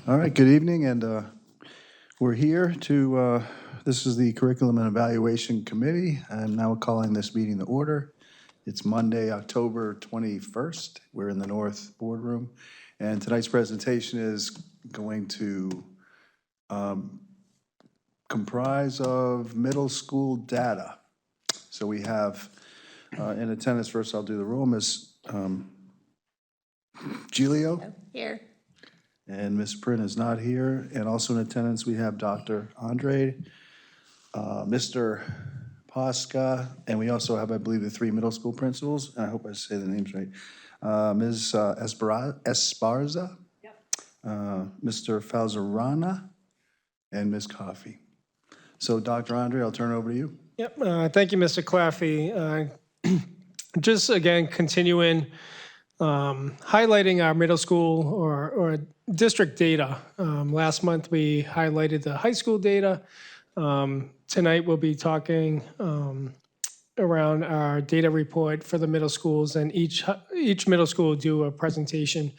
All right, good evening, and we're here to, this is the Curriculum and Evaluation Committee. I'm now calling this meeting to order. It's Monday, October 21st. We're in the North Boardroom, and tonight's presentation is going to comprise of middle school data. So we have in attendance, first I'll do the roll, Ms. Giglio. Here. And Ms. Prin is not here. And also in attendance, we have Dr. Andre, Mr. Posca, and we also have, I believe, the three middle school principals. And I hope I say the names right. Ms. Esparza, Yep. Mr. Falzarana, and Ms. Coffey. So Dr. Andre, I'll turn it over to you. Yep. Thank you, Mr. Claffey. Just again, continuing highlighting our middle school or district data. Last month, we highlighted the high school data. Tonight, we'll be talking around our data report for the middle schools, and each middle school will do a presentation.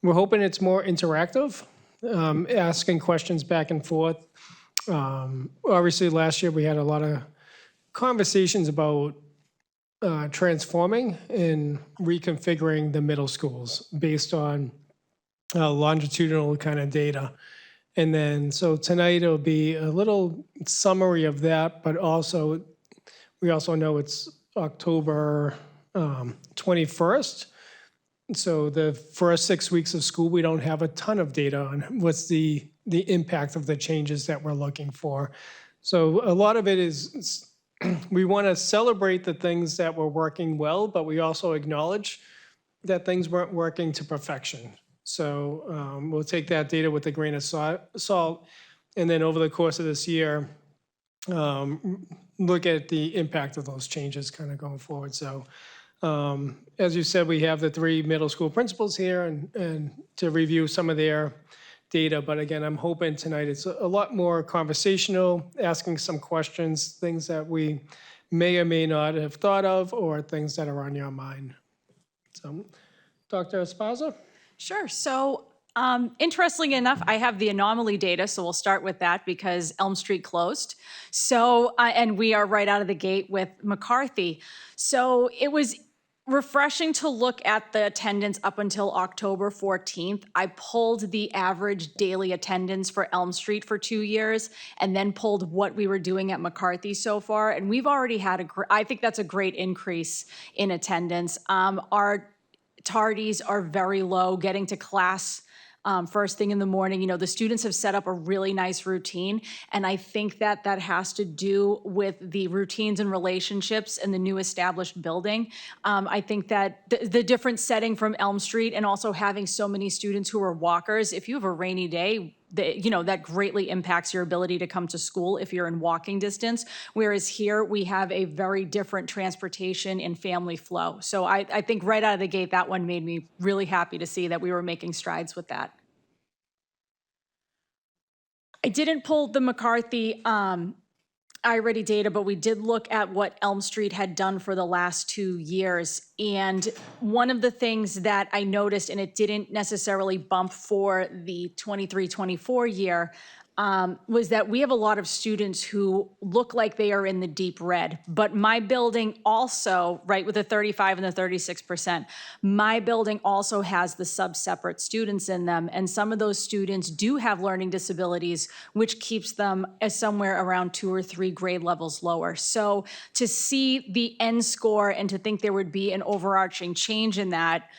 We're hoping it's more interactive, asking questions back and forth. Obviously, last year, we had a lot of conversations about transforming and reconfiguring the middle schools based on longitudinal kind of data. And then, so tonight it'll be a little summary of that, but also, we also know it's October 21st. So the first 6 weeks of school, we don't have a ton of data on what's the impact of the changes that we're looking for. So a lot of it is, we want to celebrate the things that were working well, but we also acknowledge that things weren't working to perfection. So we'll take that data with a grain of salt, and then over the course of this year, look at the impact of those changes kind of going forward. So as you said, we have the three middle school principals here and to review some of their data. But again, I'm hoping tonight it's a lot more conversational, asking some questions, things that we may or may not have thought of, or things that are on your mind. So, Dr. Esparza? Sure. So interestingly enough, I have the anomaly data, so we'll start with that because Elm Street closed. So, and we are right out of the gate with McCarthy. So it was refreshing to look at the attendance up until October 14th. I pulled the average daily attendance for Elm Street for 2 years and then pulled what we were doing at McCarthy so far. And we've already had I think that's a great increase in attendance. Our tardies are very low, getting to class first thing in the morning. You know, the students have set up a really nice routine, and I think that has to do with the routines and relationships in the new established building. I think that the different setting from Elm Street and also having so many students who are walkers, if you have a rainy day, that greatly impacts your ability to come to school if you're in walking distance. Whereas here we have a very different transportation and family flow. So I think right out of the gate, that one made me really happy to see that we were making strides with that. I didn't pull the McCarthy iReady data, but we did look at what Elm Street had done for the last 2 years. And one of the things that I noticed, and it didn't necessarily bump for the 23-24 year, was that we have a lot of students who look like they are in the deep red. But my building also, right, with the 35 and the 36%, my building also has the sub-separate students in them. And some of those students do have learning disabilities, which keeps them as somewhere around 2 or 3 grade levels lower. So to see the end score and to think there would be an overarching change in that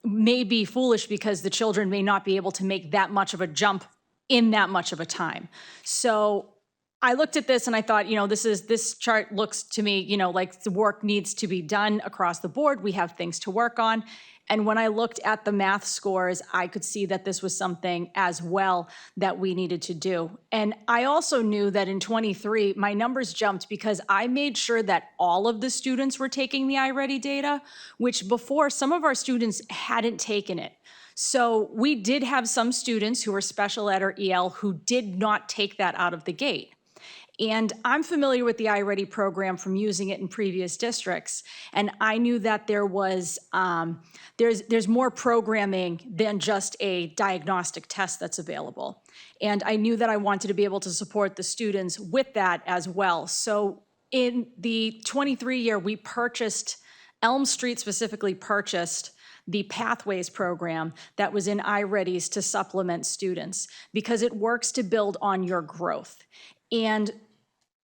may be foolish, because the children may not be able to make that much of a jump in that much of a time. So I looked at this and I thought, this chart looks to me, like the work needs to be done across the board. We have things to work on. And when I looked at the math scores, I could see that this was something as well that we needed to do. And I also knew that in 23, my numbers jumped because I made sure that all of the students were taking the iReady data, which before some of our students hadn't taken it. So we did have some students who were special ed or EL who did not take that out of the gate. And I'm familiar with the iReady program from using it in previous districts. And I knew that there was, there's more programming than just a diagnostic test that's available. And I knew that I wanted to be able to support the students with that as well. So in the 23 year, we purchased, Elm Street specifically purchased the Pathways program that was in iReady's to supplement students because it works to build on your growth. And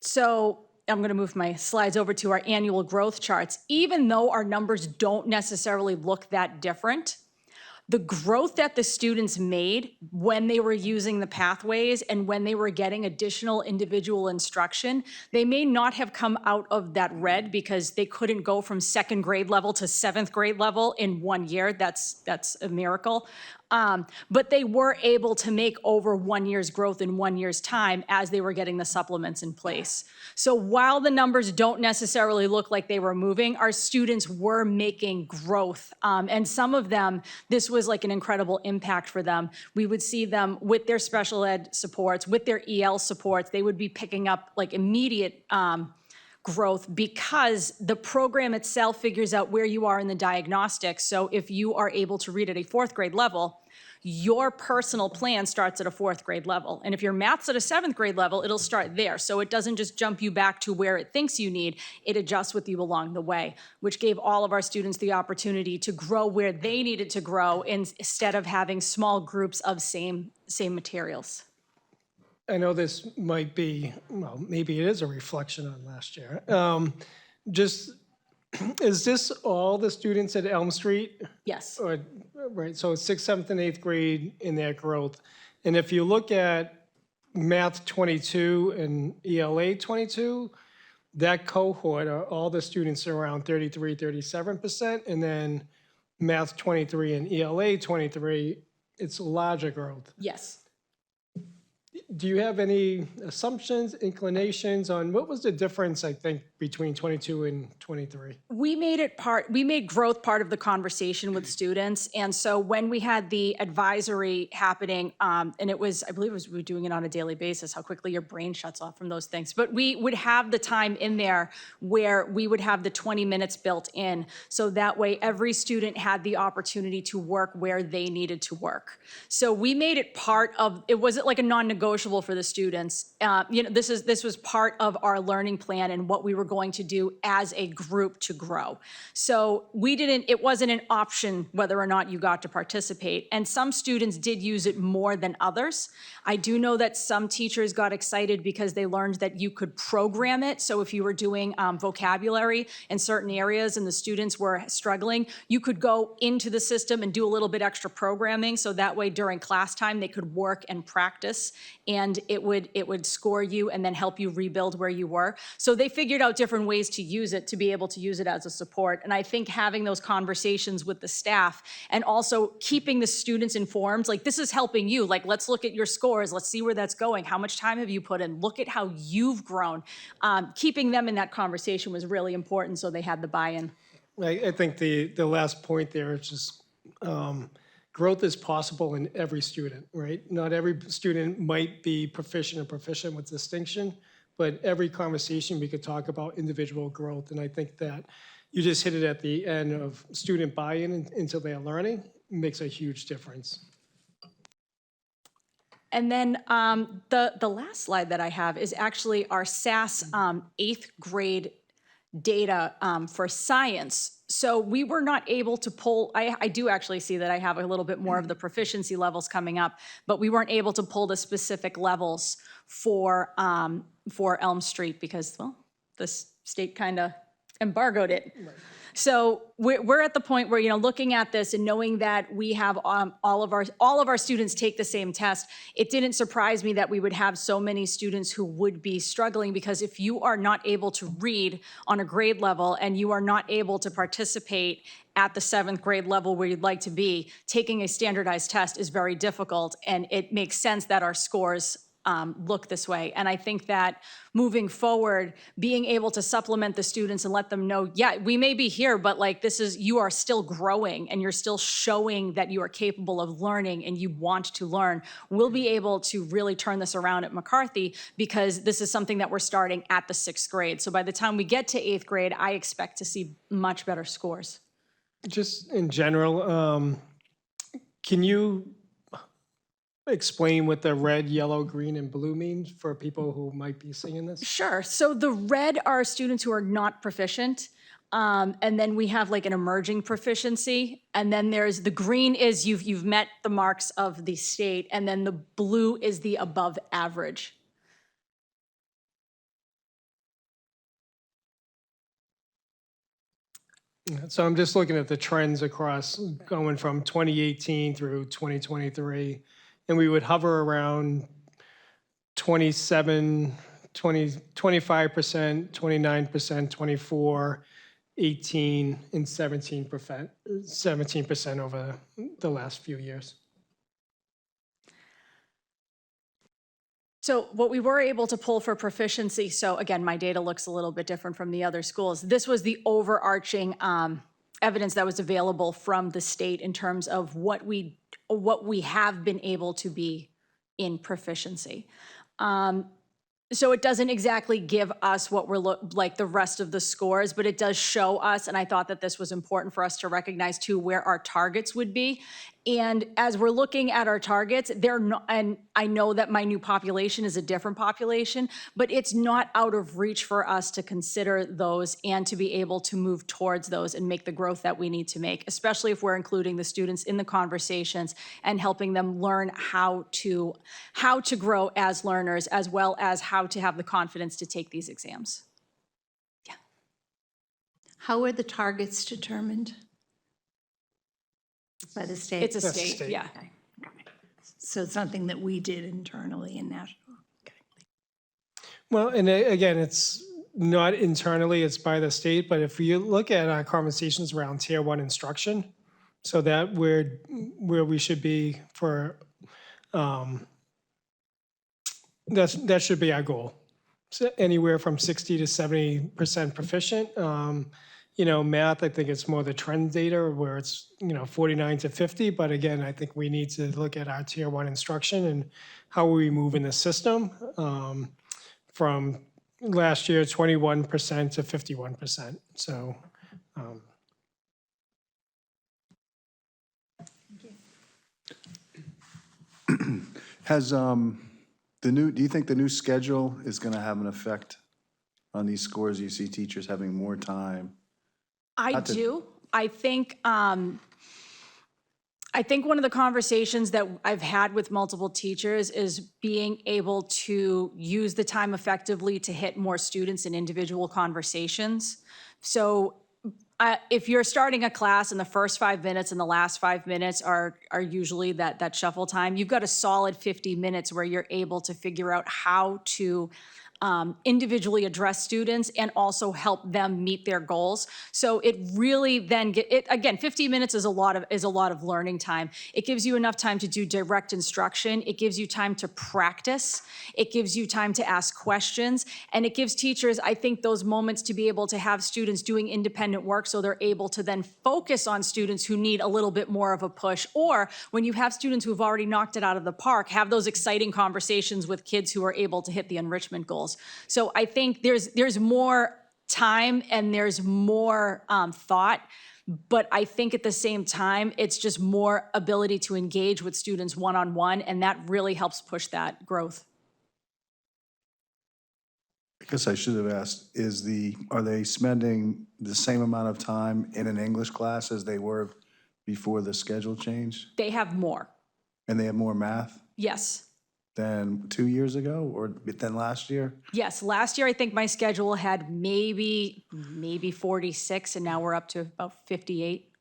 so I'm going to move my slides over to our annual growth charts. Even though our numbers don't necessarily look that different, the growth that the students made when they were using the pathways and when they were getting additional individual instruction, they may not have come out of that red because they couldn't go from second grade level to seventh grade level in 1 year. That's a miracle. But they were able to make over 1 year's growth in 1 year's time as they were getting the supplements in place. So while the numbers don't necessarily look like they were moving, our students were making growth. And some of them, this was like an incredible impact for them. We would see them with their special ed supports, with their EL supports, they would be picking up like immediate growth because the program itself figures out where you are in the diagnostics. So if you are able to read at a fourth grade level, your personal plan starts at a fourth grade level. And if your math's at a seventh grade level, it'll start there. So it doesn't just jump you back to where it thinks you need, it adjusts with you along the way, which gave all of our students the opportunity to grow where they needed to grow instead of having small groups of same materials. I know this might be, well, maybe it is a reflection on last year. Is this all the students at Elm Street? Yes. Or, right, so it's 6th, 7th, and 8th grade in their growth. And if you look at Math 22 and ELA 22, that cohort are all the students are around 33, 37%. And then Math 23 and ELA 23, it's larger growth. Yes. Do you have any assumptions, inclinations on what was the difference, I think, between 22 and 23? We made growth part of the conversation with students. And so when we had the advisory happening, and it was, I believe we were doing it on a daily basis, how quickly your brain shuts off from those things. But we would have the time in there where we would have the 20 minutes built in. So that way every student had the opportunity to work where they needed to work. So we made it part of, it wasn't like a non-negotiable for the students. This was part of our learning plan and what we were going to do as a group to grow. So it wasn't an option whether or not you got to participate. And some students did use it more than others. I do know that some teachers got excited because they learned that you could program it. So if you were doing vocabulary in certain areas and the students were struggling, you could go into the system and do a little bit extra programming. So that way during class time, they could work and practice and it would score you and then help you rebuild where you were. So they figured out different ways to use it, to be able to use it as a support. And I think having those conversations with the staff and also keeping the students informed, like this is helping you, like let's look at your scores, let's see where that's going, how much time have you put in, look at how you've grown. Keeping them in that conversation was really important so they had the buy-in. I think the last point there is just growth is possible in every student, right? Not every student might be proficient with distinction, but every conversation we could talk about individual growth. And I think that you just hit it at the end of student buy-in into their learning makes a huge difference. And then the last slide that I have is actually our SAS 8th grade data for science. So we were not able to pull, I do actually see that I have a little bit more of the proficiency levels coming up, but we weren't able to pull the specific levels for Elm Street because, well, the state kind of embargoed it. Right. So we're at the point where, looking at this and knowing that we have all of our students take the same test, it didn't surprise me that we would have so many students who would be struggling because if you are not able to read on a grade level and you are not able to participate at the 7th grade level where you'd like to be, taking a standardized test is very difficult, and it makes sense that our scores look this way. And I think that moving forward, being able to supplement the students and let them know, yeah, we may be here, but like you are still growing and you're still showing that you are capable of learning and you want to learn. We'll be able to really turn this around at McCarthy because this is something that we're starting at the 6th grade. So by the time we get to 8th grade, I expect to see much better scores. Just in general, can you explain what the red, yellow, green, and blue means for people who might be seeing this? Sure. So the red are students who are not proficient. And then we have like an emerging proficiency. And then there's the green is you've met the marks of the state. And then the blue is the above average. So I'm just looking at the trends across going from 2018 through 2023, and we would hover around 27, 20, 25%, 29%, 24, 18, and 17% over the last few years. So what we were able to pull for proficiency, so again, my data looks a little bit different from the other schools. This was the overarching evidence that was available from the state in terms of what we have been able to be in proficiency. So it doesn't exactly give us what we're like the rest of the scores, but it does show us, and I thought that this was important for us to recognize too, where our targets would be. And as we're looking at our targets, they're not, and I know that my new population is a different population, but it's not out of reach for us to consider those and to be able to move towards those and make the growth that we need to make, especially if we're including the students in the conversations and helping them learn how to grow as learners, as well as how to have the confidence to take these exams. Yeah. How are the targets determined? By the state? It's a That's state, state. yeah. Okay. So it's something that we did internally in Nashua. Okay. Well, and again, it's not internally, it's by the state, but if you look at our conversations around Tier 1 instruction, so that where we should be for, that should be our goal. So anywhere from 60 to 70% proficient. Math, I think it's more the trend data where it's, 49 to 50. But again, I think we need to look at our Tier 1 instruction and how we move in the system from last year, 21% to 51%. So. Has do you think the new schedule is going to have an effect on these scores? You see teachers having more time? I do. I think one of the conversations that I've had with multiple teachers is being able to use the time effectively to hit more students in individual conversations. So if you're starting a class and the first 5 minutes and the last 5 minutes are usually that shuffle time, you've got a solid 50 minutes where you're able to figure out how to individually address students and also help them meet their goals. So it really then again, 50 minutes is a lot of learning time. It gives you enough time to do direct instruction. It gives you time to practice. It gives you time to ask questions. And it gives teachers, I think, those moments to be able to have students doing independent work so they're able to then focus on students who need a little bit more of a push. Or when you have students who've already knocked it out of the park, have those exciting conversations with kids who are able to hit the enrichment goals. So I think there's more time and there's more thought, but I think at the same time, it's just more ability to engage with students one-on-one, and that really helps push that growth. I guess I should have asked, are they spending the same amount of time in an English class as they were before the schedule change? They have more. And they have more math Yes. than 2 years ago or than last year? Yes, last year I think my schedule had maybe 46, and now we're up to about 58.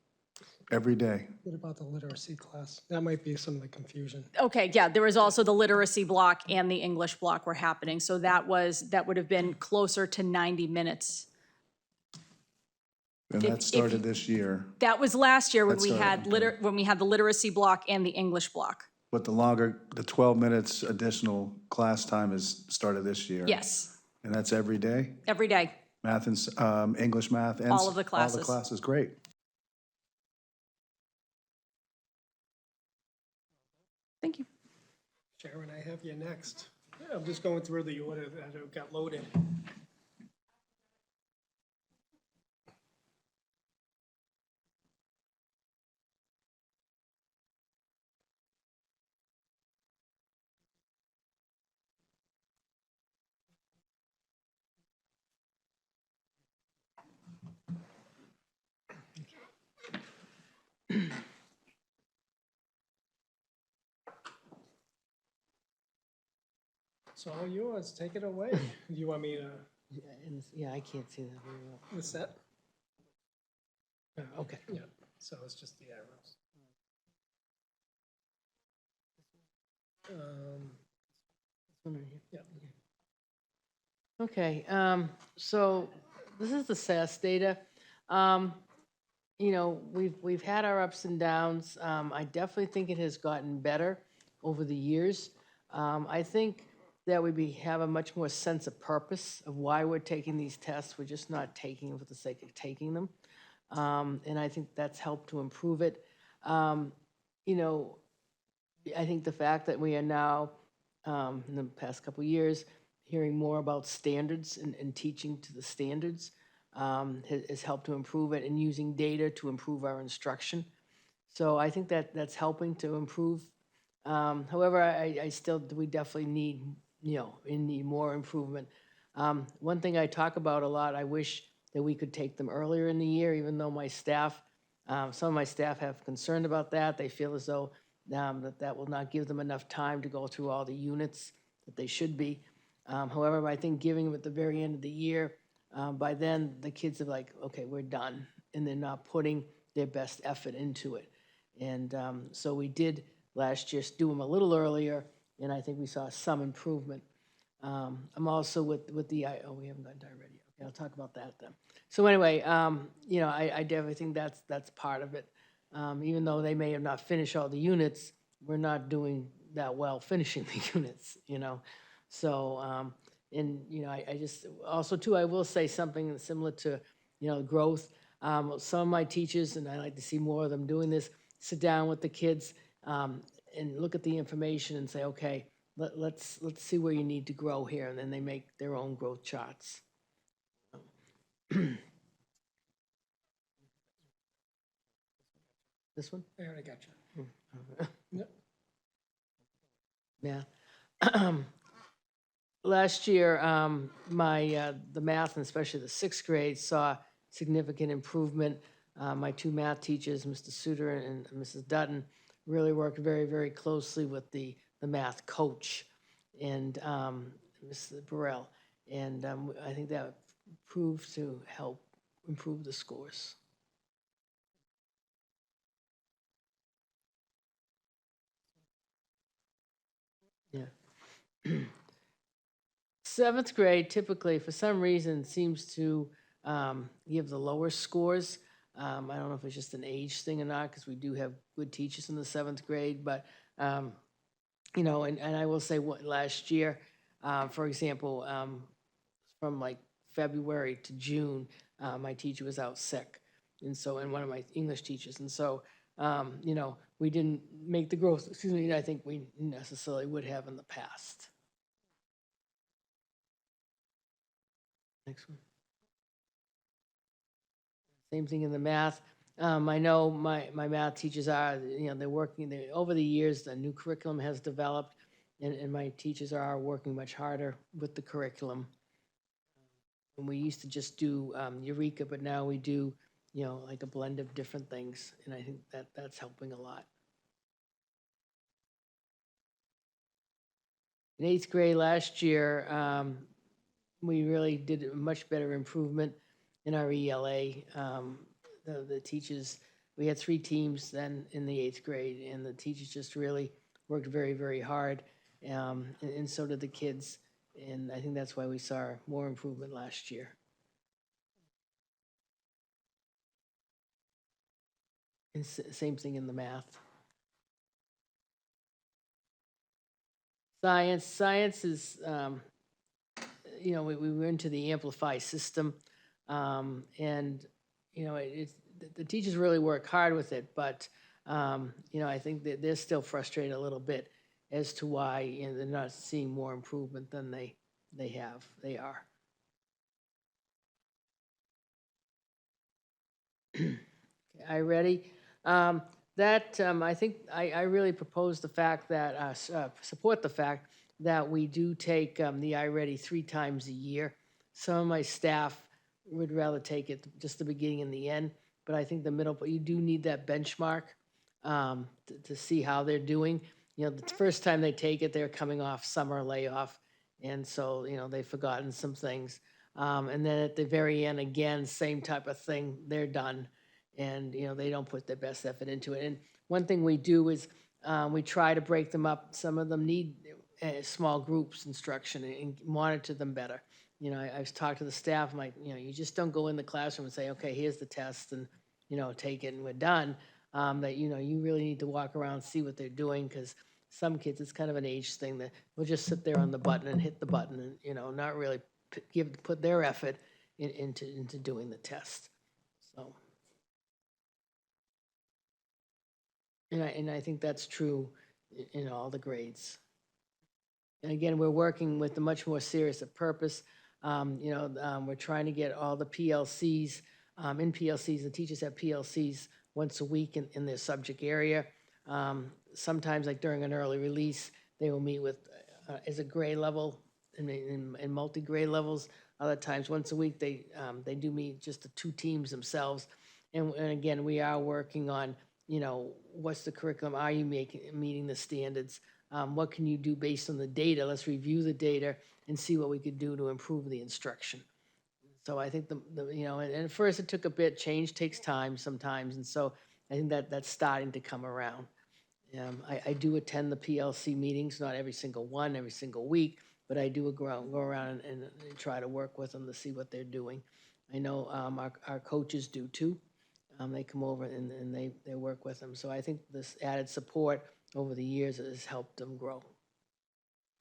Every day? What about the literacy class? That might be some of the confusion. Okay, yeah, there was also the literacy block and the English block were happening, so that would have been closer to 90 minutes. And that started this year. That was last year when That we had started, when we had the literacy block and the English block. But the 12 minutes additional class time is started this year? Yes, And that's every day? every day. Math and, English, math, and? All of the All classes. the classes, great. Thank you. Sharon, I have you next. I'm just going through the order that got loaded. It's all yours. Take it away. Do you want me to, Yeah, I can't see that very well. what's that? Okay. Yeah, so it's just the arrows. This one right here. Yeah. Okay, so this is the SAS data. You know, we've had our ups and downs. I definitely think it has gotten better over the years. I think that have a much more sense of purpose of why we're taking these tests. We're just not taking them for the sake of taking them. And I think that's helped to improve it. You know, I think the fact that we are now, in the past couple of years, hearing more about standards and teaching to the standards has helped to improve it, and using data to improve our instruction. So I think that that's helping to improve. However, we definitely need, need more improvement. One thing I talk about a lot, I wish that we could take them earlier in the year, even though some of my staff have concern about that. They feel as though that will not give them enough time to go through all the units that they should be. However, I think giving them at the very end of the year, by then the kids are like, okay, we're done, and they're not putting their best effort into it. And so we did last year do them a little earlier, and I think we saw some improvement. I'm also with we haven't gotten to already. Okay, I'll talk about that then. So anyway, I definitely think that's part of it. Even though they may have not finished all the units, we're not doing that well finishing the units, So, I just, also too, I will say something similar to, growth. Some of my teachers, and I like to see more of them doing this, sit down with the kids and look at the information and say, okay, let's see where you need to grow here, and then they make their own growth charts. This one? I already got you. Yep. Yeah. Last year, the math, and especially the sixth grade, saw significant improvement. My two math teachers, Mr. Suter and Mrs. Dutton, really worked very, very closely with the math coach and Mrs. Burrell. And I think that proved to help improve the scores. Yeah. Seventh grade typically, for some reason, seems to give the lower scores. I don't know if it's just an age thing or not, because we do have good teachers in the seventh grade, but, and I will say last year, for example, from like February to June, my teacher was out sick. And one of my English teachers. And so, we didn't make the growth, I think we necessarily would have in the past. Next one. Same thing in the math. I know my math teachers are, they're working, over the years, the new curriculum has developed, and my teachers are working much harder with the curriculum. And we used to just do Eureka, but now we do, like a blend of different things, and I think that's helping a lot. In eighth grade last year, we really did a much better improvement in our ELA. The teachers, we had 3 teams then in the 8th grade, and the teachers just really worked very, very hard, and so did the kids. And I think that's why we saw more improvement last year. And same thing in the math. Science is, we were into the Amplify system, and, the teachers really work hard with it, but, I think that they're still frustrated a little bit as to why, they're not seeing more improvement than they are. I ready? I think I really propose the fact that, support the fact that we do take the iReady 3 times a year. Some of my staff would rather take it just the beginning and the end, but I think the middle, but you do need that benchmark to see how they're doing. The first time they take it, they're coming off summer layoff, and so, they've forgotten some things. And then at the very end, again, same type of thing, they're done. And, they don't put their best effort into it. And one thing we do is we try to break them up. Some of them need small groups instruction and monitor them better. I've talked to the staff, I'm like, you just don't go in the classroom and say, okay, here's the test and, take it and we're done. That, you really need to walk around and see what they're doing, because some kids, it's kind of an age thing that will just sit there on the button and hit the button and, not really put their effort into doing the test. So. And I think that's true in all the grades. And again, we're working with a much more serious purpose. We're trying to get all the PLCs, in PLCs, the teachers have PLCs once a week in their subject area. Sometimes, like during an early release, they will meet with, as a grade level, in multi-grade levels. Other times, once a week, they do meet just the 2 teams themselves. And again, we are working on, what's the curriculum? Are you meeting the standards? What can you do based on the data? Let's review the data and see what we could do to improve the instruction. So I think and at first it took a bit. Change takes time sometimes, and so I think that's starting to come around. I do attend the PLC meetings, not every single one, every single week, but I do go around and try to work with them to see what they're doing. I know our coaches do too. They come over and they work with them. So I think this added support over the years has helped them grow.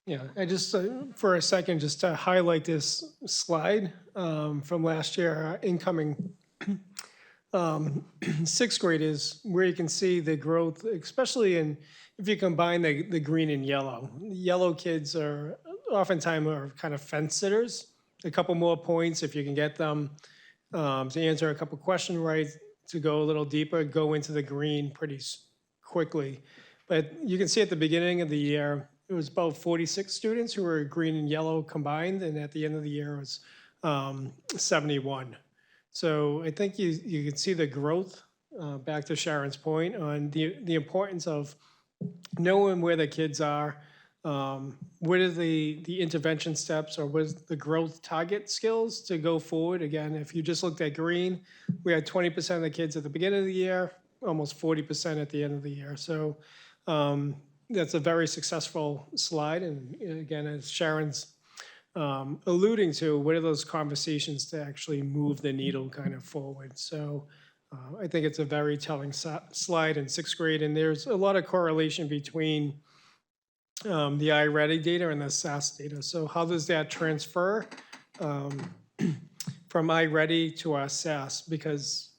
Yeah, I just, for a second, just to highlight this slide from last year, our incoming sixth graders, where you can see the growth, especially if you combine the green and yellow. Yellow kids are oftentimes kind of fence sitters. A couple more points if you can get them to answer a couple questions right, to go a little deeper, go into the green pretty quickly. But you can see at the beginning of the year, it was about 46 students who were green and yellow combined, and at the end of the year, it was 71. So I think you can see the growth, back to Sharon's point, on the importance of knowing where the kids are, what are the intervention steps, or what is the growth target skills to go forward. Again, if you just looked at green, we had 20% of the kids at the beginning of the year, almost 40% at the end of the year. So that's a very successful slide. And again, as Sharon's alluding to, what are those conversations to actually move the needle kind of forward? So I think it's a very telling slide in sixth grade. And there's a lot of correlation between the iReady data and the SAS data. So how does that transfer from iReady to our SAS? Because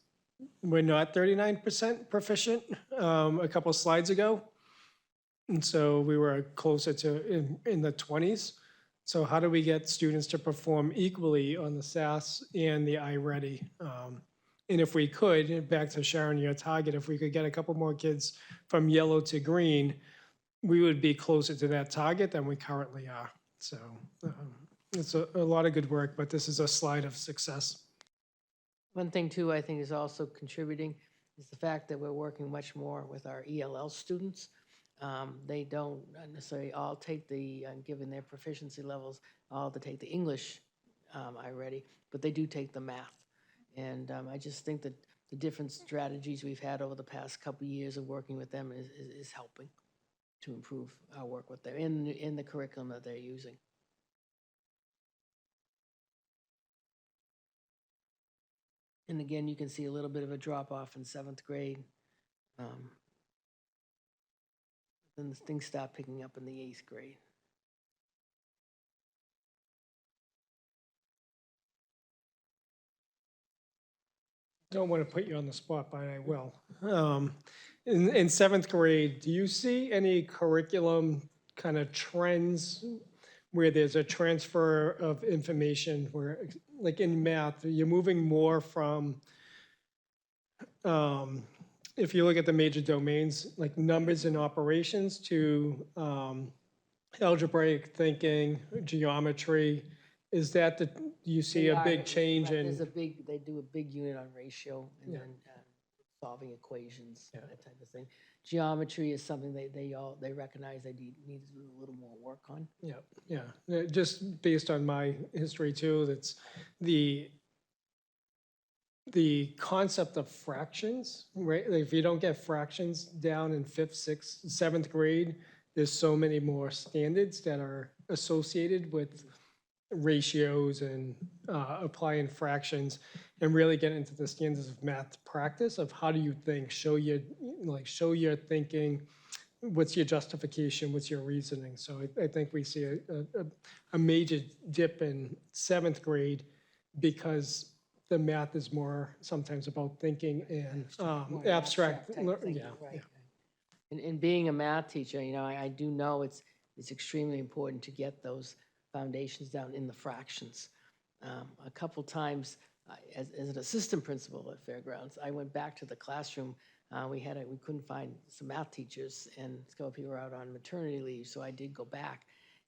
we're not 39% proficient a couple slides ago. And so we were closer to in the 20s. So how do we get students to perform equally on the SAS and the iReady? And if we could, back to Sharon, your target, if we could get a couple more kids from yellow to green, we would be closer to that target than we currently are. So it's a lot of good work, but this is a slide of success. One thing too, I think is also contributing is the fact that we're working much more with our ELL students. They don't necessarily all take given their proficiency levels, all to take the English iReady, but they do take the math. And I just think that the different strategies we've had over the past couple of years of working with them is helping to improve our work with them in the curriculum that they're using. And again, you can see a little bit of a drop off in 7th grade. Then things start picking up in the 8th grade. don't want to put you on the spot, but I will. In seventh grade, do you see any curriculum kind of trends where there's a transfer of information where, like in math, you're moving more from, if you look at the major domains, like numbers and operations to algebraic thinking, geometry? Is that do you see a big change in? They do a big unit on ratio and then solving equations, that type of thing. Geometry is something they recognize they need to do a little more work on. Yeah. Just based on my history too, that's the concept of fractions, right? Like if you don't get fractions down in fifth, sixth, seventh grade, there's so many more standards that are associated with ratios and applying fractions, and really get into the standards of math practice of how do you think, show your thinking, what's your justification, what's your reasoning. So I think we see a major dip in seventh grade because the math is more sometimes about thinking and abstract. Type of thinking, right. And being a math teacher, I do know it's extremely important to get those foundations down in the fractions. A couple times, as an assistant principal at Fairgrounds, I went back to the classroom. We couldn't find some math teachers, and a couple people were out on maternity leave, so I did go back,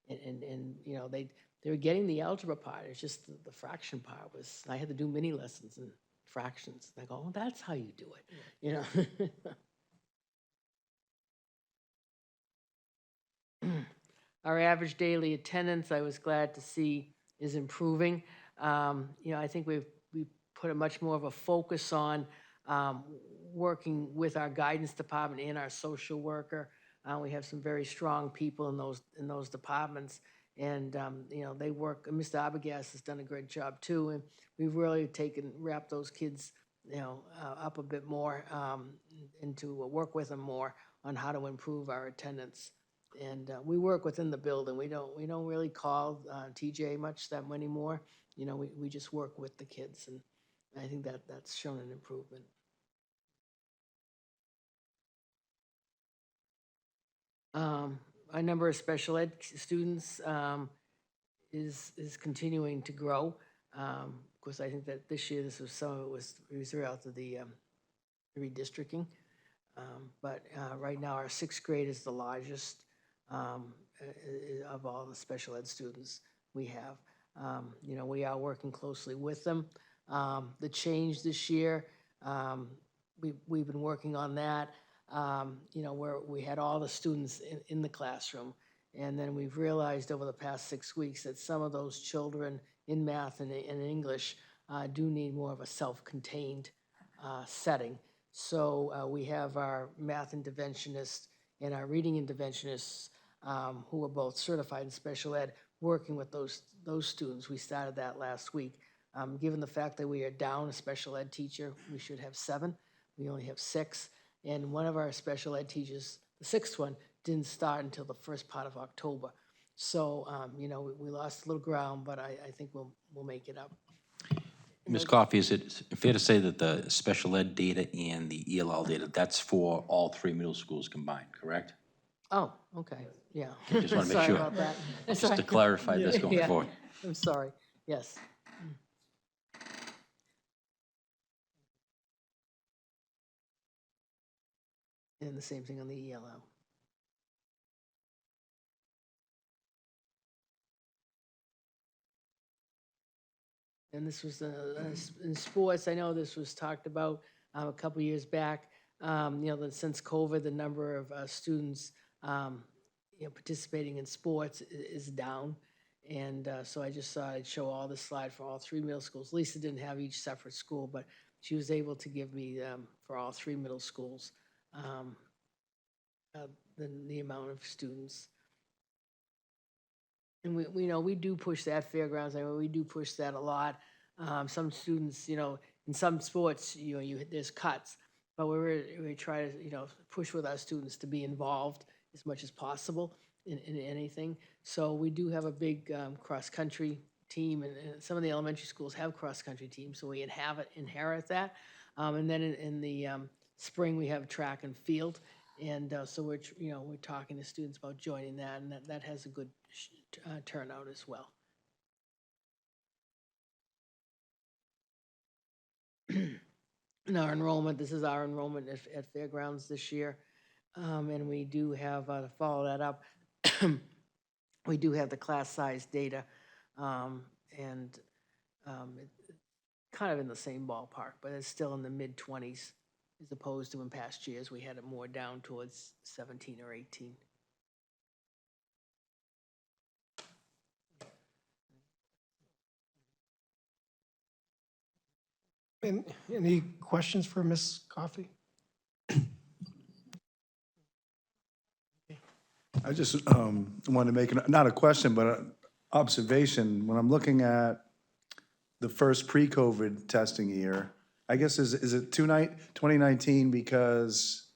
and they were getting the algebra part. It's just the fraction part was, I had to do mini lessons in fractions. And I go, oh, that's how you do it, Our average daily attendance, I was glad to see, is improving. I think we put a much more of a focus on working with our guidance department and our social worker. We have some very strong people in those departments, and they work. Mr. Arbogast has done a great job too, and we've really wrapped those kids, up a bit more, and to work with them more on how to improve our attendance. And we work within the building. We don't really call TJ much that anymore. We just work with the kids, and I think that's shown an improvement. Our number of special ed students is continuing to grow. Of course, I think that this year some of it was throughout the redistricting. But right now, our sixth grade is the largest of all the special ed students we have. We are working closely with them. The change this year, we've been working on that, where we had all the students in the classroom. And then we've realized over the past 6 weeks that some of those children in math and in English do need more of a self-contained setting. So we have our math interventionists and our reading interventionists who are both certified in special ed, working with those students. We started that last week. Given the fact that we are down a special ed teacher, we should have 7. We only have 6. And one of our special ed teachers, the 6th one, didn't start until the first part of October. So, we lost a little ground, but I think we'll make it up. Ms. Coffey, is it fair to say that the special ed data and the ELL data, that's for all 3 middle schools combined, correct? Oh, okay, yeah. Just want to make Sorry sure. about that. Just to clarify this going Yeah. forward. I'm sorry, yes. And the same thing on the ELL. And this was in sports. I know this was talked about a couple years back. That since COVID, the number of students participating in sports is down. And so I just thought I'd show all the slide for all 3 middle schools. Lisa didn't have each separate school, but she was able to give me for all 3 middle schools the amount of students. And we do push that Fairgrounds. I mean, we do push that a lot. Some students, in some sports, there's cuts, but we try to, push with our students to be involved as much as possible in anything. So we do have a big cross-country team, and some of the elementary schools have cross-country teams, so we inherit that. And then in the spring, we have track and field. And so we're talking to students about joining that, and that has a good turnout as well. And our enrollment, this is our enrollment at Fairgrounds this year. And we do have, to follow that up, we do have the class size data. It's kind of in the same ballpark, but it's still in the mid-20s as opposed to in past years, we had it more down towards 17 or 18. Any questions for Ms. Coffey? I just wanted to make, not a question, but an observation. When I'm looking at the first pre-COVID testing year, I guess, is it 2019 because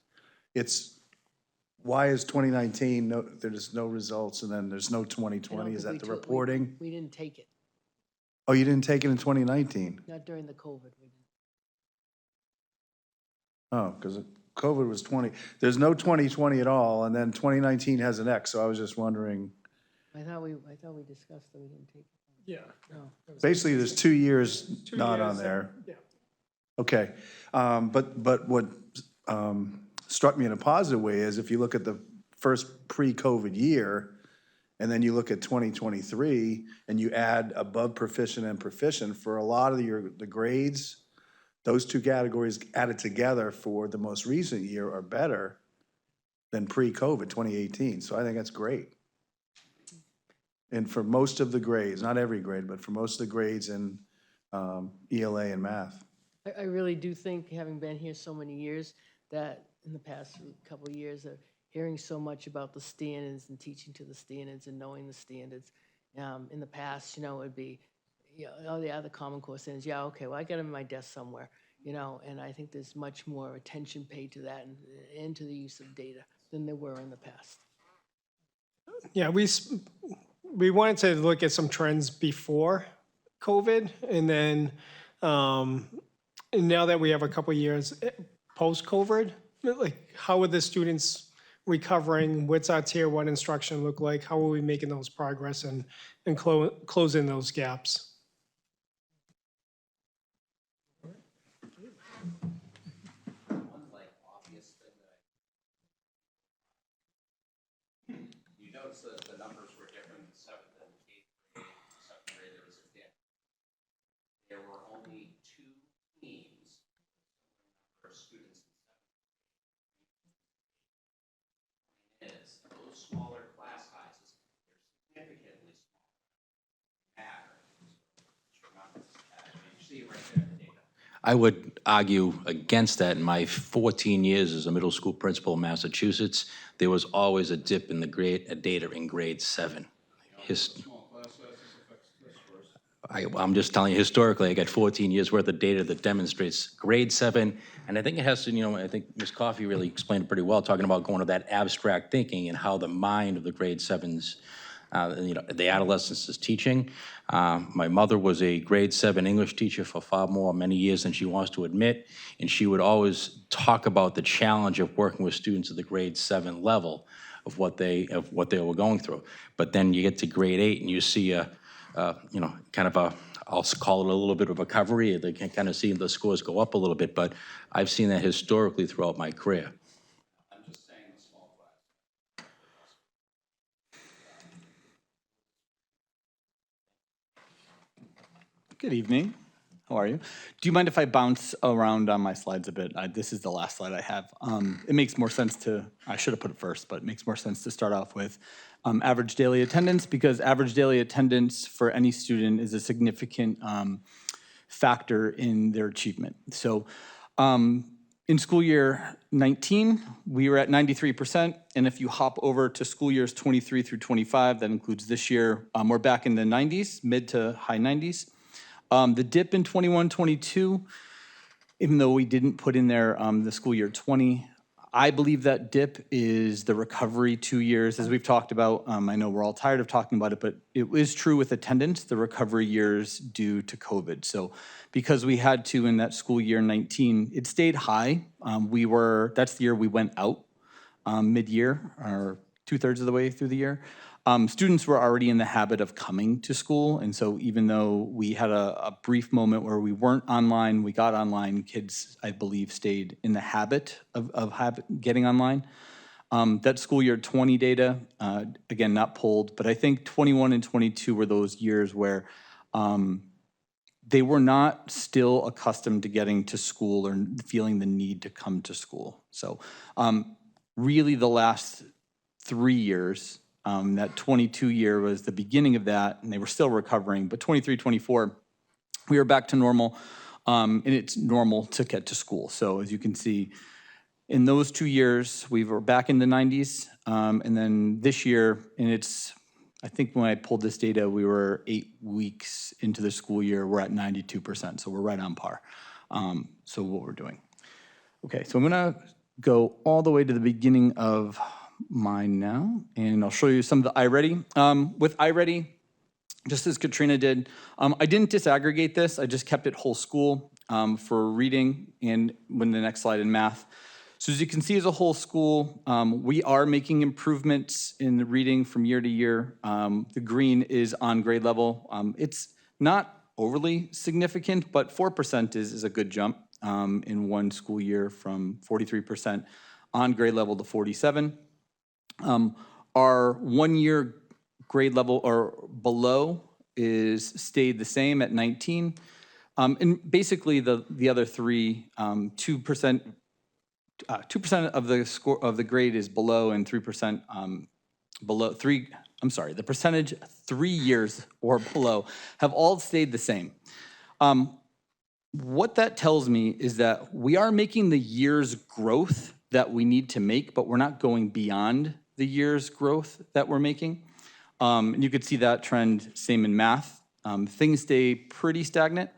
why is 2019, there's no results, and then there's no 2020? Is that the reporting? We didn't take it, Oh, you didn't take it in 2019? not during the COVID. We didn't. Oh, because COVID was 20. There's no 2020 at all, and then 2019 has an X, so I was just wondering. I thought we discussed that we didn't take it. Yeah. No. Basically, there's 2 years not on there. Yeah. Okay, but what struck me in a positive way is if you look at the first pre-COVID year, and then you look at 2023, and you add above proficient and proficient, for a lot of the grades, those two categories added together for the most recent year are better than pre-COVID, 2018. So I think that's great. And for most of the grades, not every grade, but for most of the grades in ELA and math. I really do think, having been here so many years, that in the past couple of years of hearing so much about the standards and teaching to the standards and knowing the standards, in the past, it would be, oh, the other Common Core standards, yeah, okay, well, I got them in my desk somewhere, and I think there's much more attention paid to that and to the use of data than there were in the past. Yeah, we wanted to look at some trends before COVID, and then and now that we have a couple of years post-COVID, like how are the students recovering? What's our tier 1 instruction look like? How are we making those progress and closing those gaps? You notice that the numbers were different in 7th and 8th grade. 7th grade, there was a dip. There were only 2 teams for students in 7th grade. Those smaller class sizes, they're significantly smaller. You see it right there in the data. I would argue against that. In my 14 years as a middle school principal in Massachusetts, there was always a dip in the data in grade 7. I'm just telling you, historically, I got 14 years worth of data that demonstrates grade 7, and I think it has to, I think Ms. Coffey really explained it pretty well, talking about going to that abstract thinking and how the mind of the grade 7s, the adolescence is teaching. My mother was a grade 7 English teacher for many years than she wants to admit, and she would always talk about the challenge of working with students at the grade 7 level of what they were going through. But then you get to grade 8 and you see kind of I'll call it a little bit of a recovery. They can kind of see the scores go up a little bit, but I've seen that historically throughout my career. I'm just saying the small class. Good evening. How are you? Do you mind if I bounce around on my slides a bit? This is the last slide I have. It makes more sense I should have put it first, but it makes more sense to start off with average daily attendance, because average daily attendance for any student is a significant factor in their achievement. So in school year 19, we were at 93%, and if you hop over to school years 23 through 25, that includes this year, we're back in the 90s, mid to high 90s. The dip in 21-22, even though we didn't put in there the school year 20, I believe that dip is the recovery 2 years, as we've talked about. I know we're all tired of talking about it, but it is true with attendance, the recovery years due to COVID. So because we had to in that school year 19, it stayed high. That's the year we went out mid-year, or 2/3 of the way through the year. Students were already in the habit of coming to school, and so even though we had a brief moment where we weren't online, we got online, kids, I believe, stayed in the habit of getting online. That school year 20 data, again, not pulled, but I think 21 and 22 were those years where they were not still accustomed to getting to school or feeling the need to come to school. So really the last 3 years, that 22 year was the beginning of that, and they were still recovering, but 23, 24, we were back to normal, and it's normal to get to school. So as you can see, in those 2 years, we were back in the 90s, and then this year, and I think when I pulled this data, we were 8 weeks into the school year, we're at 92%, so we're right on par. So what we're doing. Okay, so I'm gonna go all the way to the beginning of mine now, and I'll show you some of the iReady. With iReady, just as Katrina did, I didn't disaggregate this, I just kept it whole school for reading, and when the next slide in math. So as you can see, as a whole school, we are making improvements in the reading from year to year. The green is on grade level. It's not overly significant, but 4% is a good jump in one school year from 43% on grade level to 47. Our 1 year grade level or below is stayed the same at 19. And basically the other three, 2% of the score of the grade is below, and 3% below three. I'm sorry, the percentage 3 years or below have all stayed the same. What that tells me is that we are making the year's growth that we need to make, but we're not going beyond the year's growth that we're making. And you could see that trend, same in math. Things stay pretty stagnant,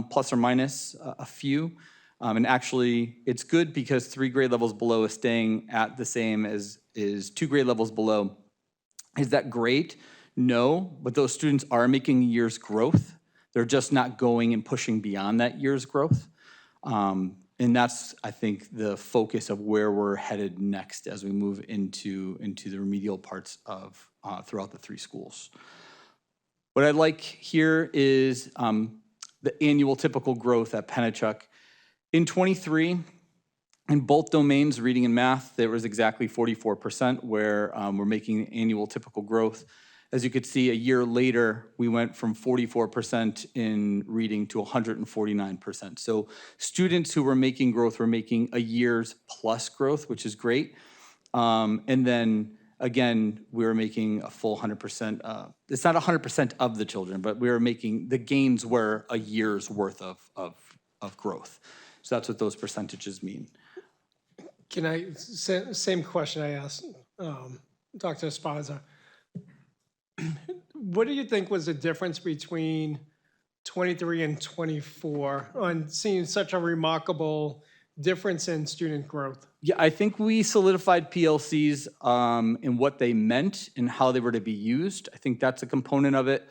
plus or minus a few. And actually, it's good because 3 grade levels below is staying at the same as is 2 grade levels below. Is that great? No, but those students are making a year's growth. They're just not going and pushing beyond that year's growth. And that's, I think, the focus of where we're headed next as we move into the remedial parts of throughout the 3 schools. What I like here is the annual typical growth at Pennachuck. In 23, in both domains, reading and math, there was exactly 44% where we're making annual typical growth. As you could see, a year later, we went from 44% in reading to 149%. So students who were making growth were making a year's plus growth, which is great. And then again, we were making a full 100%. It's not 100% of the children, but we were making, the gains were a year's worth of growth. So that's what those percentages mean. Can I, same question I asked Dr. Esparza. What do you think was the difference between 23 and 24 on seeing such a remarkable difference in student growth? Yeah, I think we solidified PLCs in what they meant and how they were to be used. I think that's a component of it.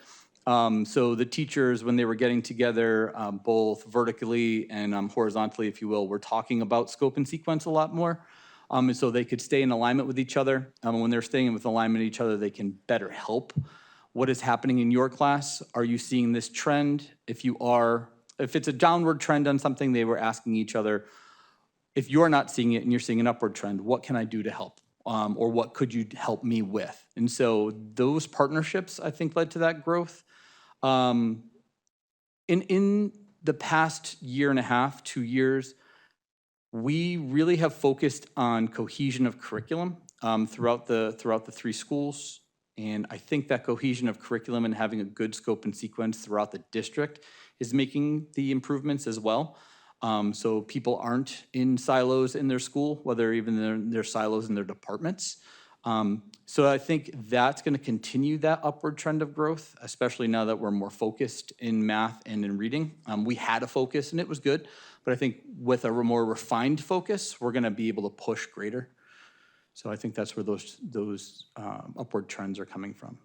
So the teachers, when they were getting together, both vertically and horizontally, if you will, were talking about scope and sequence a lot more. And so they could stay in alignment with each other. When they're staying with alignment with each other, they can better help. What is happening in your class? Are you seeing this trend? If you are, if it's a downward trend on something, they were asking each other, if you're not seeing it and you're seeing an upward trend, what can I do to help? Or what could you help me with? And so those partnerships, I think, led to that growth. In the past year and a half, 2 years, we really have focused on cohesion of curriculum throughout the 3 schools. And I think that cohesion of curriculum and having a good scope and sequence throughout the district is making the improvements as well. So people aren't in silos in their school, whether even they're silos in their departments. So I think that's going to continue that upward trend of growth, especially now that we're more focused in math and in reading. We had a focus and it was good, but I think with a more refined focus, we're going to be able to push greater. So I think that's where those upward trends are coming from.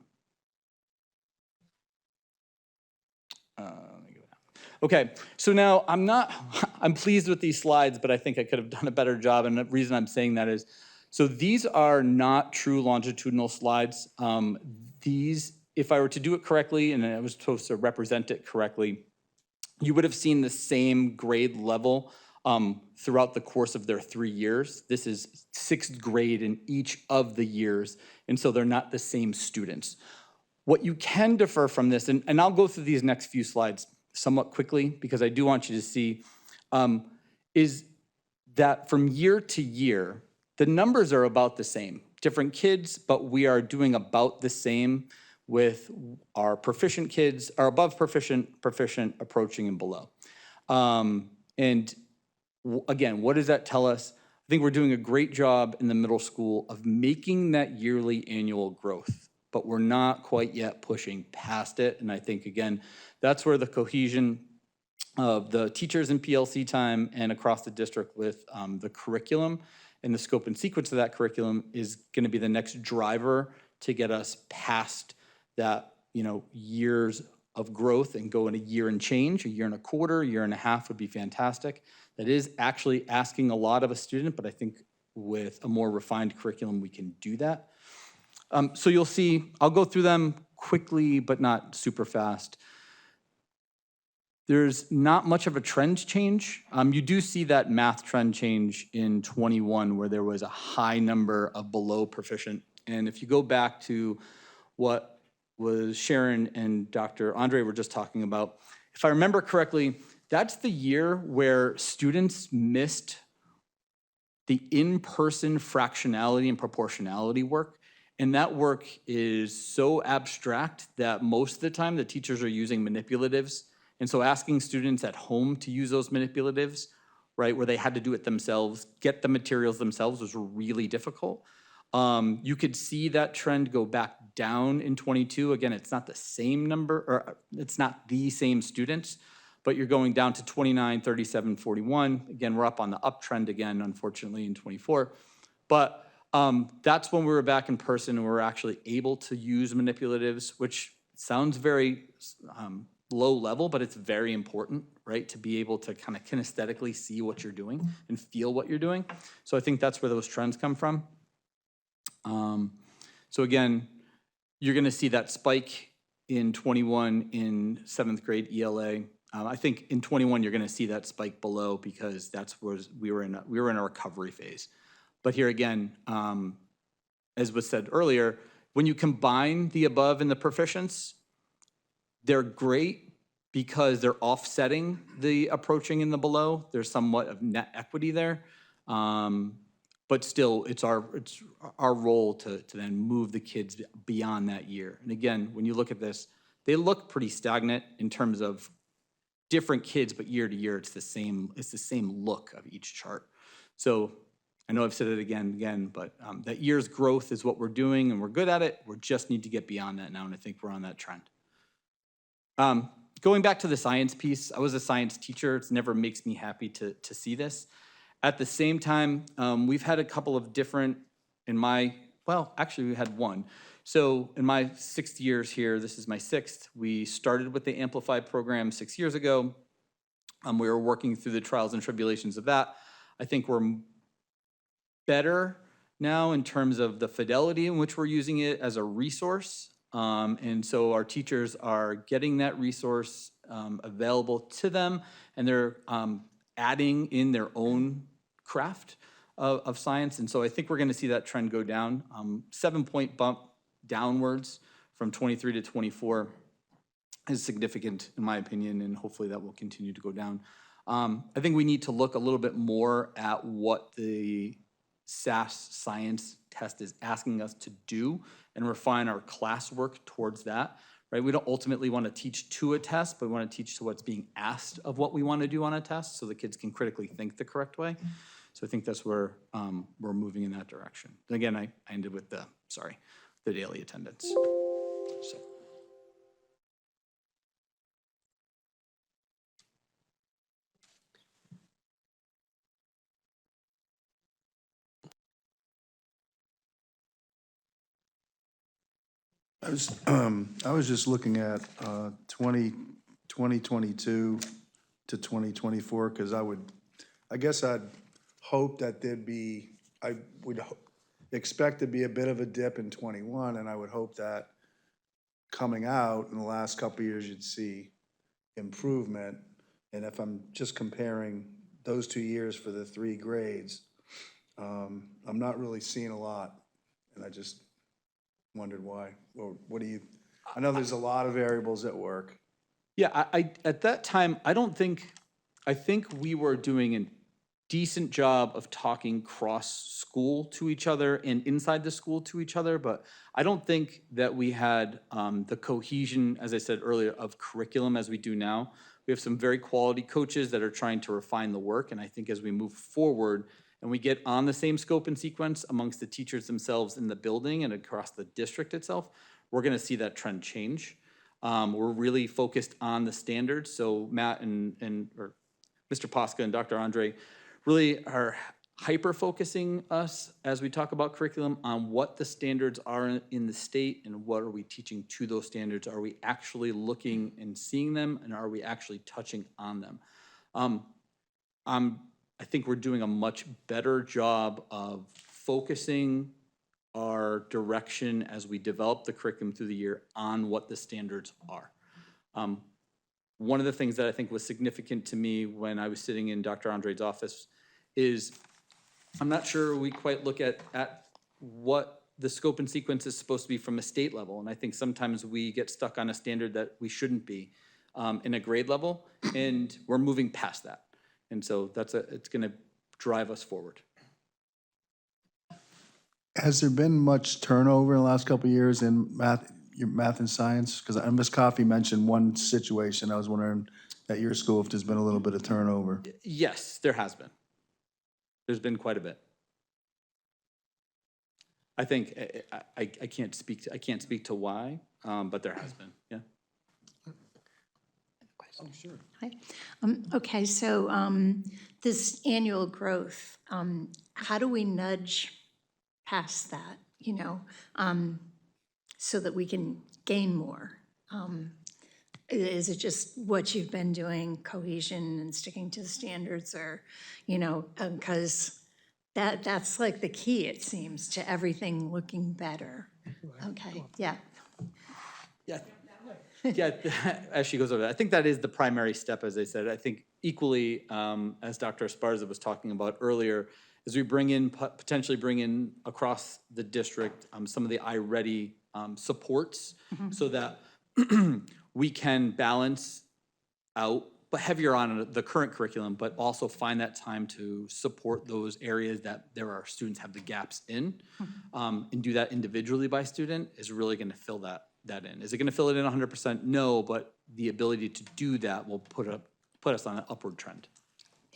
Let me go back. Okay, so now I'm pleased with these slides, but I think I could have done a better job. And the reason I'm saying that is, so these are not true longitudinal slides. These, if I were to do it correctly, and I was supposed to represent it correctly, you would have seen the same grade level throughout the course of their 3 years. This is 6th grade in each of the years, and so they're not the same students. What you can defer from this, and I'll go through these next few slides somewhat quickly because I do want you to see, is that from year to year, the numbers are about the same. Different kids, but we are doing about the same with our proficient kids, our above proficient, proficient, approaching, and below. And again, what does that tell us? I think we're doing a great job in the middle school of making that yearly annual growth, but we're not quite yet pushing past it. And I think, again, that's where the cohesion of the teachers in PLC time and across the district with the curriculum and the scope and sequence of that curriculum is going to be the next driver to get us past that, years of growth and go in a year and change, a year and a quarter, a year and a half would be fantastic. That is actually asking a lot of a student, but I think with a more refined curriculum, we can do that. So you'll see, I'll go through them quickly, but not super fast. There's not much of a trend change. You do see that math trend change in 21 where there was a high number of below proficient. And if you go back to what was Sharon and Dr. Andre were just talking about, if I remember correctly, that's the year where students missed the in-person fractionality and proportionality work. And that work is so abstract that most of the time the teachers are using manipulatives. And so asking students at home to use those manipulatives, right, where they had to do it themselves, get the materials themselves was really difficult. You could see that trend go back down in 22. Again, it's not the same number, or it's not the same students, but you're going down to 29, 37, 41. Again, we're up on the uptrend again, unfortunately, in 24. But that's when we were back in person and we were actually able to use manipulatives, which sounds very low level, but it's very important, right? To be able to kind of kinesthetically see what you're doing and feel what you're doing. So I think that's where those trends come from. So again, you're gonna see that spike in 21 in 7th grade ELA. I think in 21, you're gonna see that spike below because that's where we were in a recovery phase. But here again, as was said earlier, when you combine the above and the proficients, they're great because they're offsetting the approaching and the below. There's somewhat of net equity there. But still, it's our role to then move the kids beyond that year. And again, when you look at this, they look pretty stagnant in terms of different kids, but year to year, it's the same look of each chart. So I know I've said it again, but that year's growth is what we're doing and we're good at it. We just need to get beyond that now, and I think we're on that trend. Going back to the science piece, I was a science teacher. It never makes me happy to see this. At the same time, we've had a couple of different, actually we had one. So in my 6 years here, this is my 6th, we started with the Amplify program 6 years ago. We were working through the trials and tribulations of that. I think we're better now in terms of the fidelity in which we're using it as a resource. And so our teachers are getting that resource available to them, and they're adding in their own craft of science. And so I think we're gonna see that trend go down. 7-point bump downwards from 23 to 24 is significant in my opinion, and hopefully that will continue to go down. I think we need to look a little bit more at what the SAS science test is asking us to do and refine our classwork towards that, right? We don't ultimately want to teach to a test, but we want to teach to what's being asked of what we want to do on a test so the kids can critically think the correct way. So I think that's where we're moving in that direction. And again, I ended with the daily attendance. So. I was just looking at 2022 to 2024, because I guess I'd hope that I would expect to be a bit of a dip in '21, and I would hope that coming out in the last couple of years, you'd see improvement. And if I'm just comparing those 2 years for the 3 grades, I'm not really seeing a lot, and I just wondered why. Or what do you, I know there's a lot of variables at work. Yeah, I at that time, I think we were doing a decent job of talking cross-school to each other and inside the school to each other, but I don't think that we had the cohesion, as I said earlier, of curriculum as we do now. We have some very quality coaches that are trying to refine the work, and I think as we move forward and we get on the same scope and sequence amongst the teachers themselves in the building and across the district itself, we're gonna see that trend change. We're really focused on the standards, so Matt or Mr. Posca and Dr. Andre really are hyper-focusing us as we talk about curriculum on what the standards are in the state and what are we teaching to those standards. Are we actually looking and seeing them, and are we actually touching on them? I think we're doing a much better job of focusing our direction as we develop the curriculum through the year on what the standards are. One of the things that I think was significant to me when I was sitting in Dr. Andre's office is I'm not sure we quite look at what the scope and sequence is supposed to be from a state level. And I think sometimes we get stuck on a standard that we shouldn't be in a grade level, and we're moving past that. And so it's gonna drive us forward. Has there been much turnover in the last couple of years in your math and science? Because Ms. Coffey mentioned one situation. I was wondering at your school if there's been a little bit of turnover. Yes, there has been. There's been quite a bit. I think I can't speak to why, but there has been. Yeah. Hi. Okay, so this annual growth, how do we nudge past that, so that we can gain more? Is it just what you've been doing, cohesion and sticking to the standards, or, because that's like the key, it seems, to everything looking better. Okay, yeah. Yeah. Yeah, as she goes over that, I think that is the primary step, as I said. I think equally, as Dr. Esparza was talking about earlier, as we potentially bring in across the district some of the iReady supports, so that we can balance out, but heavier on the current curriculum, but also find that time to support those areas that there are students have the gaps in, and do that individually by student is really gonna fill that in. Is it gonna fill it in 100%? No, but the ability to do that will put us on an upward trend.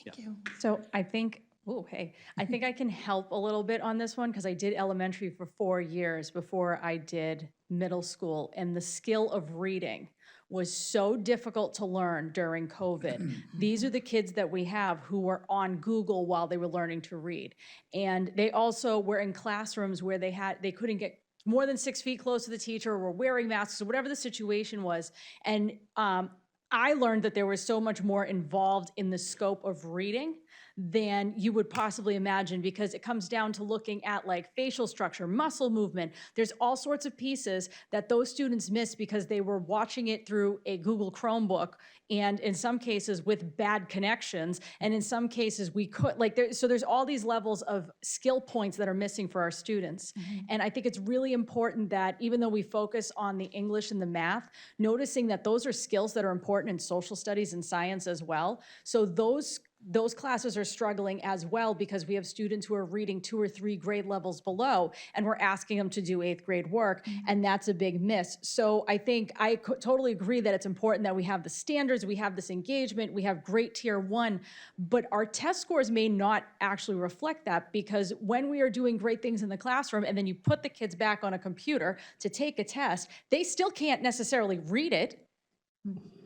Thank you. So I think, I think I can help a little bit on this one, because I did elementary for 4 years before I did middle school, and the skill of reading was so difficult to learn during COVID. These are the kids that we have who were on Google while they were learning to read. And they also were in classrooms where they couldn't get more than 6 feet close to the teacher, or were wearing masks, or whatever the situation was. And I learned that there was so much more involved in the scope of reading than you would possibly imagine, because it comes down to looking at like facial structure, muscle movement. There's all sorts of pieces that those students missed because they were watching it through a Google Chromebook, and in some cases with bad connections, and in some cases we could, so there's all these levels of skill points that are missing for our students. And I think it's really important that even though we focus on the English and the math, noticing that those are skills that are important in social studies and science as well. So those those classes are struggling as well because we have students who are reading 2 or 3 grade levels below, and we're asking them to do 8th grade work, and that's a big miss. So I think I totally agree that it's important that we have the standards, we have this engagement, we have great tier 1, but our test scores may not actually reflect that, because when we are doing great things in the classroom and then you put the kids back on a computer to take a test, they still can't necessarily read it.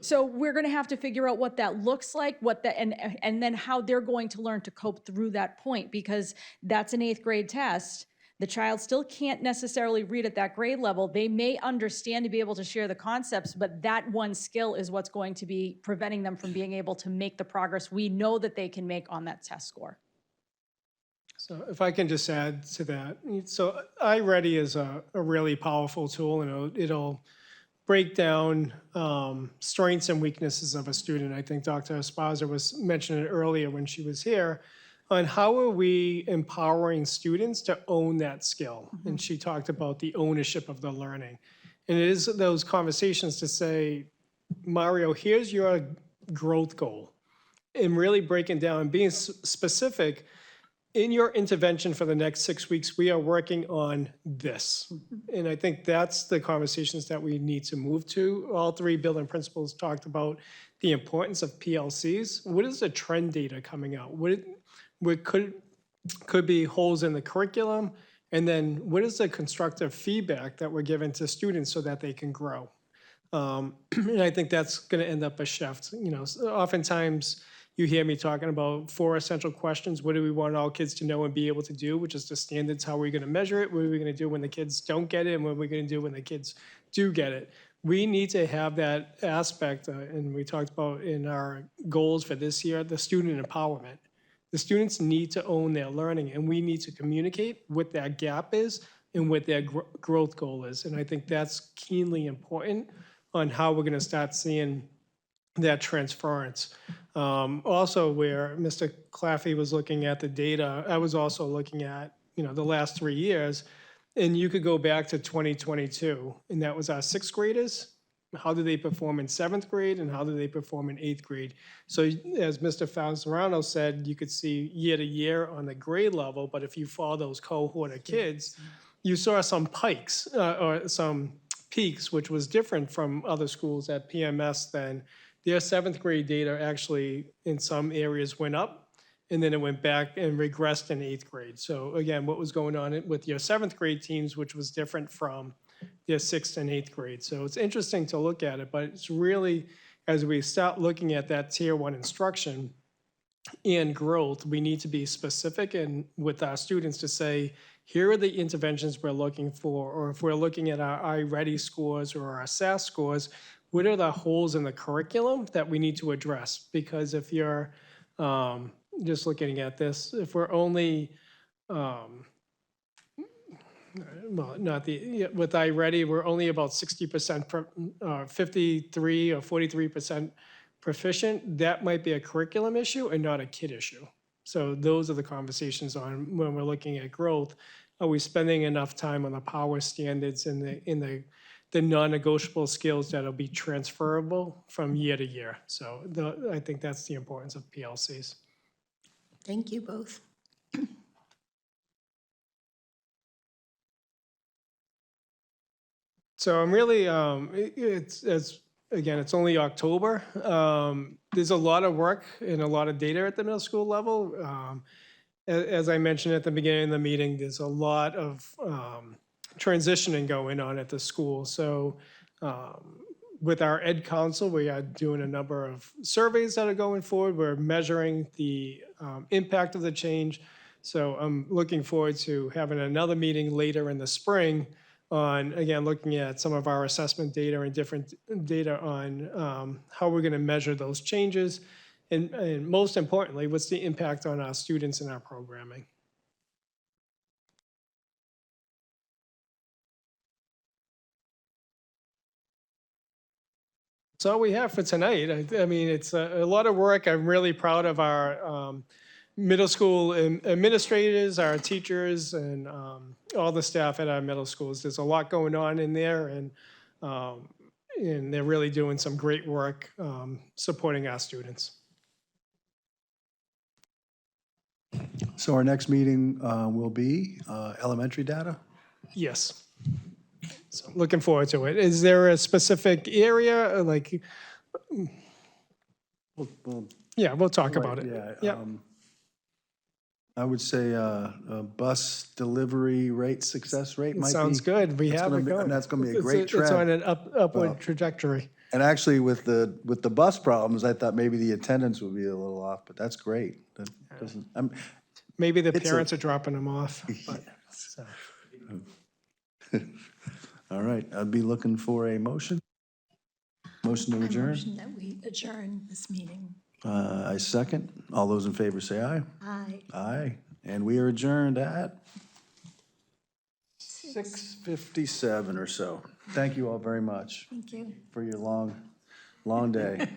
So we're going to have to figure out what that looks like, and then how they're going to learn to cope through that point, because that's an 8th grade test. The child still can't necessarily read at that grade level. They may understand to be able to share the concepts, but that one skill is what's going to be preventing them from being able to make the progress we know that they can make on that test score. So if I can just add to that, so iReady is a really powerful tool, and it'll break down strengths and weaknesses of a student. I think Dr. Esparza was mentioning it earlier when she was here, on how are we empowering students to own that skill. And she talked about the ownership of the learning. And it is those conversations to say, Mario, here's your growth goal. And really breaking down and being specific. In your intervention for the next 6 weeks, we are working on this. And I think that's the conversations that we need to move to. All 3 building principals talked about the importance of PLCs. What is the trend data coming out? What could be holes in the curriculum? And then what is the constructive feedback that we're giving to students so that they can grow? And I think that's going to end up a shift. Oftentimes, you hear me talking about 4 essential questions. What do we want all kids to know and be able to do, which is the standards. How are we going to measure it? What are we going to do when the kids don't get it? And what are we going to do when the kids do get it? We need to have that aspect, and we talked about in our goals for this year, the student empowerment. The students need to own their learning, and we need to communicate what that gap is and what their growth goal is. And I think that's keenly important on how we're going to start seeing that transference. Also, where Mr. Claffey was looking at the data, I was also looking at, the last 3 years, and you could go back to 2022, and that was our 6th graders. How did they perform in 7th grade, and how did they perform in 8th grade? So as Mr. Falzarano said, you could see year to year on the grade level, but if you follow those cohort of kids, you saw some pikes, or some peaks, which was different from other schools at PMS. Then their 7th grade data actually in some areas went up, and then it went back and regressed in 8th grade. So again, what was going on with your 7th grade teams, which was different from their 6th and 8th grade. So it's interesting to look at it, but it's really, as we start looking at that tier 1 instruction and growth, we need to be specific and with our students to say, here are the interventions we're looking for, or if we're looking at our iReady scores or our SAS scores, what are the holes in the curriculum that we need to address? Because if you're just looking at this, if we're only, with iReady, we're only about 60%, 53 or 43% proficient, that might be a curriculum issue and not a kid issue. So those are the conversations on when we're looking at growth. Are we spending enough time on the power standards and the non-negotiable skills that'll be transferable from year to year? So I think that's the importance of PLCs. Thank you both. So I'm really, it's only October. There's a lot of work and a lot of data at the middle school level. As I mentioned at the beginning of the meeting, there's a lot of transitioning going on at the school. So with our Ed Council, we are doing a number of surveys that are going forward. We're measuring the impact of the change. So I'm looking forward to having another meeting later in the spring on, again, looking at some of our assessment data and different data on how we're going to measure those changes. And most importantly, what's the impact on our students and our programming? That's all we have for tonight. I mean, it's a lot of work. I'm really proud of our middle school administrators, our teachers, and all the staff at our middle schools. There's a lot going on in there, and they're really doing some great work supporting our students. So our next meeting will be elementary data. Yes. So looking forward to it. Is there a specific area, like, Well, yeah, we'll talk about it. yeah. Yep. I would say bus delivery rate, success rate might be. Sounds good. We that's have gonna it be- going. And that's going to be a It's- great It's on trend. an upward trajectory. And actually, with the bus problems, I thought maybe the attendance would be a little off, but that's great. That doesn't, Maybe the It's a- parents are dropping them off. but- so. all right, I'd be looking for a motion. Motion to I adjourn. motion that we adjourn this meeting. I second. All those in favor say aye. Aye. Aye. And we are adjourned at 6:57 or so. Thank you all very much Thank you. for your long day.